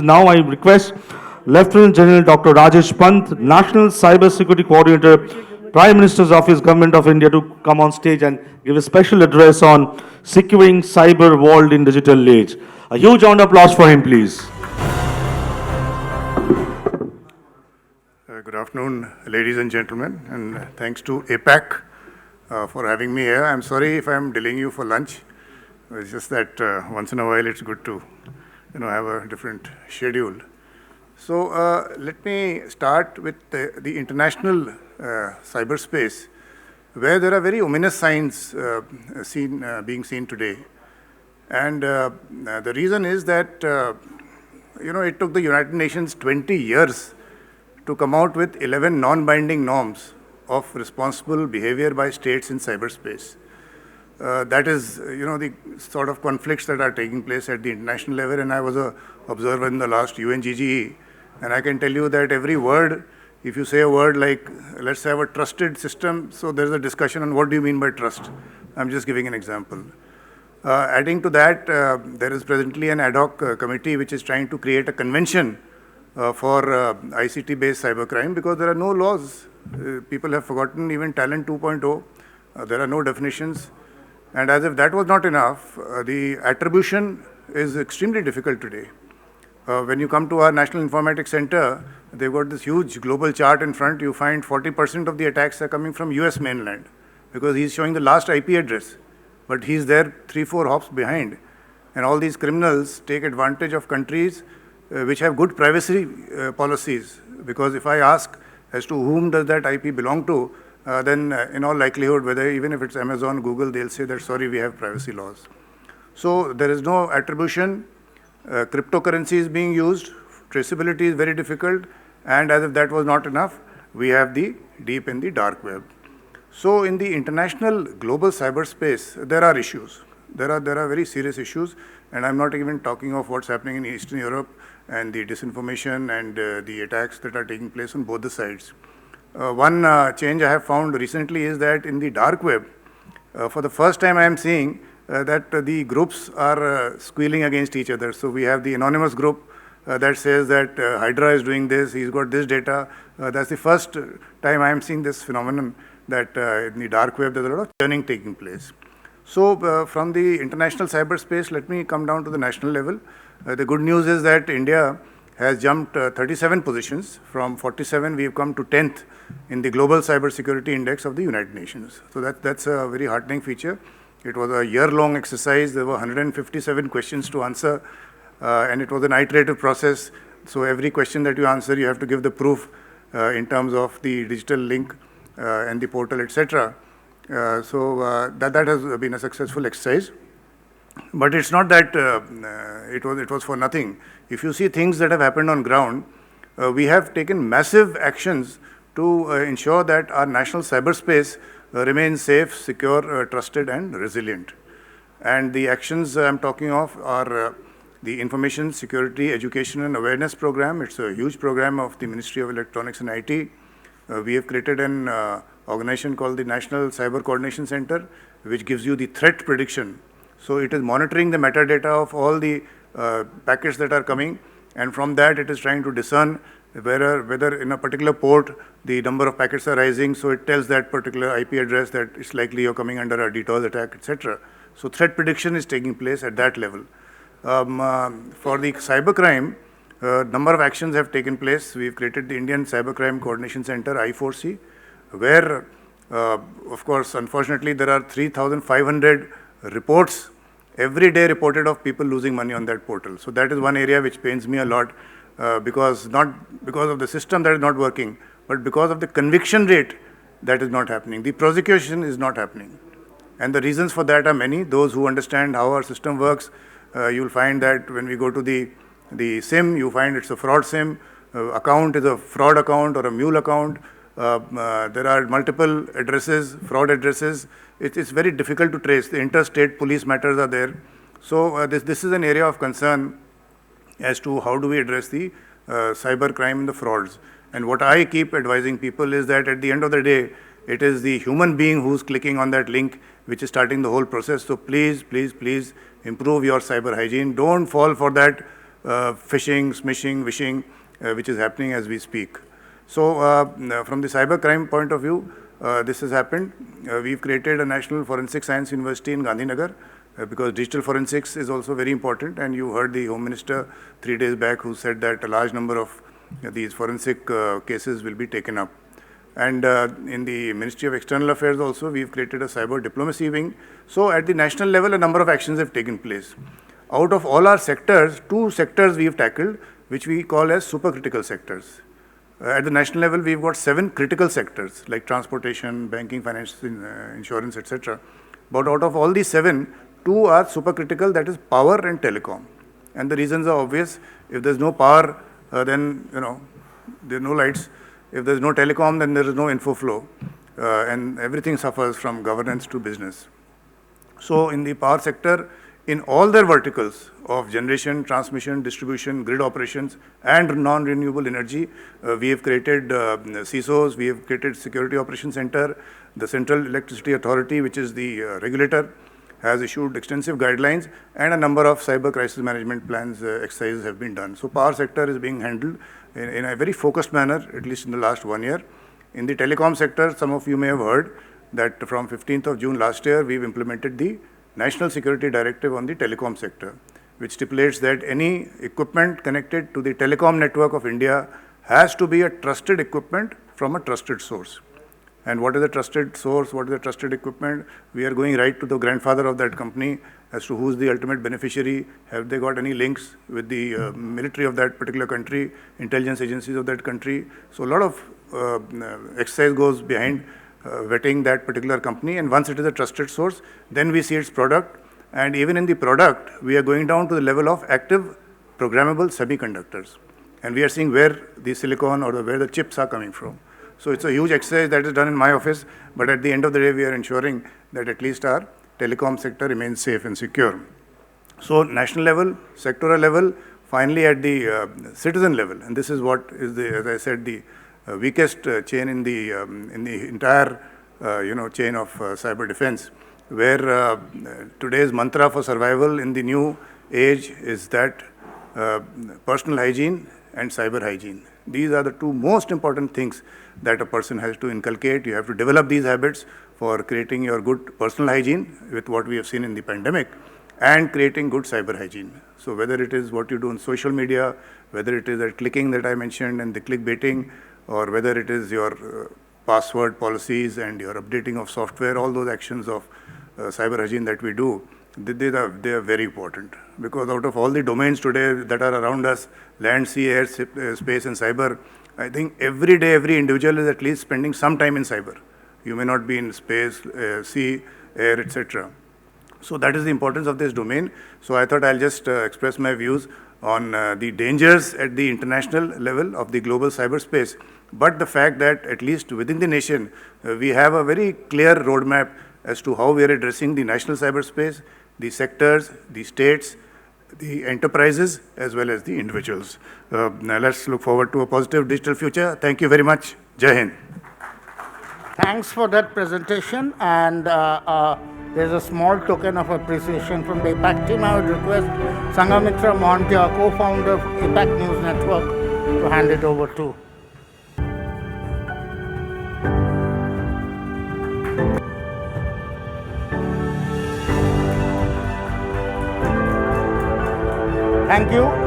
speeches. Now I request Lieutenant General Dr. Rajesh Pant, National Cyber Security Coordinator, Prime Minister's Office, Government of India, to come on stage and give a special address on securing cyber world in digital age. A huge round of applause for him, please. Good afternoon, ladies and gentlemen, and thanks to APAC for having me here. I'm sorry if I'm delaying you for lunch. It's just that once in a while it's good to, have a different schedule. So let me start with the international cyberspace, where there are very ominous signs being seen today. And the reason is that, it took the United Nations 20 years to come out with 11 non-binding norms of responsible behavior by states in cyberspace. That is, the sort of conflicts that are taking place at the international level, and I was an observer in the last UNGGE, and I can tell you that every word, if you say a word like, let's have a trusted system, so there's a discussion on what do you mean by trust. I'm just giving an example. Adding to that, there is presently an ad hoc committee which is trying to create a convention for ICT-based cybercrime, because there are no laws. People have forgotten even Talent 2.0. There are no definitions. And as if that was not enough, the attribution is extremely difficult today. When you come to our National Informatics Center, they've got this huge global chart in front. You find 40% of the attacks are coming from US mainland, because he's showing the last IP address, but he's there 3-4 hops behind. And all these criminals take advantage of countries which have good privacy policies, because if I ask as to whom does that IP belong to, then in all likelihood, whether even if it's Amazon, Google, they'll say that, sorry, we have privacy laws. So there is no attribution, cryptocurrency is being used, traceability is very difficult, and as if that was not enough, we have the deep in the dark web. So in the international global cyberspace, there are issues. There are very serious issues, and I'm not even talking of what's happening in Eastern Europe and the disinformation and the attacks that are taking place on both the sides. One change I have found recently is that in the dark web, for the first time I am seeing that the groups are squealing against each other. So we have the anonymous group that says that Hydra is doing this, he's got this data. That's the first time I am seeing this phenomenon, that in the dark web there's a lot of churning taking place. So from the international cyberspace, let me come down to the national level. The good news is that India has jumped 37 positions. From 47, we've come to 10th in the Global Cybersecurity Index of the United Nations. So that's a very heartening feature. It was a year-long exercise. There were 157 questions to answer, and it was an iterative process. So every question that you answer, you have to give the proof in terms of the digital link and the portal, etc. So that has been a successful exercise. But it's not that it was for nothing. If you see things that have happened on ground, we have taken massive actions to ensure that our national cyberspace remains safe, secure, trusted, and resilient. And the actions I'm talking of are the Information Security Education and Awareness Program. It's a huge program of the Ministry of Electronics and IT. We have created an organization called the National Cyber Coordination Center, which gives you the threat prediction. So it is monitoring the metadata of all the packets that are coming, and from that it is trying to discern whether in a particular port the number of packets are rising, so it tells that particular IP address that it's likely you're coming under a DDoS attack, etc. So threat prediction is taking place at that level. For the cybercrime, number of actions have taken place. We've created the Indian Cybercrime Coordination Center, I4C, where, of course, unfortunately, there are 3,500 reports every day reported of people losing money on that portal. So that is one area which pains me a lot, because not because of the system that is not working, but because of the conviction rate that is not happening. The prosecution is not happening. And the reasons for that are many. Those who understand how our system works, you'll find that when we go to the SIM, you find it's a fraud SIM, account is a fraud account or a mule account. There are multiple addresses, fraud addresses. It's very difficult to trace. The interstate police matters are there. So this is an area of concern as to how do we address the cyber crime and the frauds. And what I keep advising people is that at the end of the day, it is the human being who's clicking on that link which is starting the whole process. So please, please, please improve your cyber hygiene. Don't fall for that phishing, smishing, wishing, which is happening as we speak. So from the cyber crime point of view, this has happened. We've created a National Forensic Science University in Gandhinagar because digital forensics is also very important. And you heard the Home Minister 3 days back who said that a large number of these forensic cases will be taken up. And in the Ministry of External Affairs also, we've created a cyber diplomacy wing. So at the national level, a number of actions have taken place. Out of all our sectors, 2 sectors we've tackled, which we call as supercritical sectors. At the national level, we've got 7 critical sectors like transportation, banking, finance, insurance, etc. But out of all these 7, 2 are supercritical, that is power and telecom. And the reasons are obvious. If there's no power, then there are no lights. If there's no telecom, then there is no info flow. And everything suffers from governance to business. So in the power sector, in all their verticals of generation, transmission, distribution, grid operations, and non-renewable energy, we have created CISOs, we have created Security Operations Center, the Central Electricity Authority, which is the regulator, has issued extensive guidelines, and a number of cyber crisis management plans, exercises have been done. So power sector is being handled in a very focused manner, at least in the last 1 year. In the telecom sector, some of you may have heard that from 15th of June last year, we've implemented the National Security Directive on the telecom sector, which stipulates that any equipment connected to the telecom network of India has to be a trusted equipment from a trusted source. And what is the trusted source, what is the trusted equipment? We are going right to the grandfather of that company as to who's the ultimate beneficiary, have they got any links with the military of that particular country, intelligence agencies of that country. So a lot of exercise goes behind vetting that particular company, and once it is a trusted source, then we see its product. And even in the product, we are going down to the level of active programmable semiconductors. And we are seeing where the silicon or where the chips are coming from. So it's a huge exercise that is done in my office, but at the end of the day, we are ensuring that at least our telecom sector remains safe and secure. So national level, sectoral level, finally at the citizen level, and this is what is the, as I said, the weakest chain in the entire chain of cyber defense, where today's mantra for survival in the new age is that personal hygiene and cyber hygiene. These are the 2 most important things that a person has to inculcate. You have to develop these habits for creating your good personal hygiene with what we have seen in the pandemic, and creating good cyber hygiene. So whether it is what you do on social media, whether it is that clicking that I mentioned and the clickbaiting, or whether it is your password policies and your updating of software, all those actions of cyber hygiene that we do, they are very important. Because out of all the domains today that are around us, land, sea, air, space and cyber, I think every day, every individual is at least spending some time in cyber. You may not be in space, sea, air, etc. So that is the importance of this domain. So I thought I'll just express my views on the dangers at the international level of the global cyberspace, but the fact that at least within the nation, we have a very clear roadmap as to how we are addressing the national cyberspace, the sectors, the states, the enterprises, as well as the individuals. Now let's look forward to a positive digital future. Thank you very much. Jai Hind. Thanks for that presentation, and there's a small token of appreciation from the APAC team. I would request Sanghamitra Mohanty, our co-founder of APAC News Network, to hand it over to. Thank you.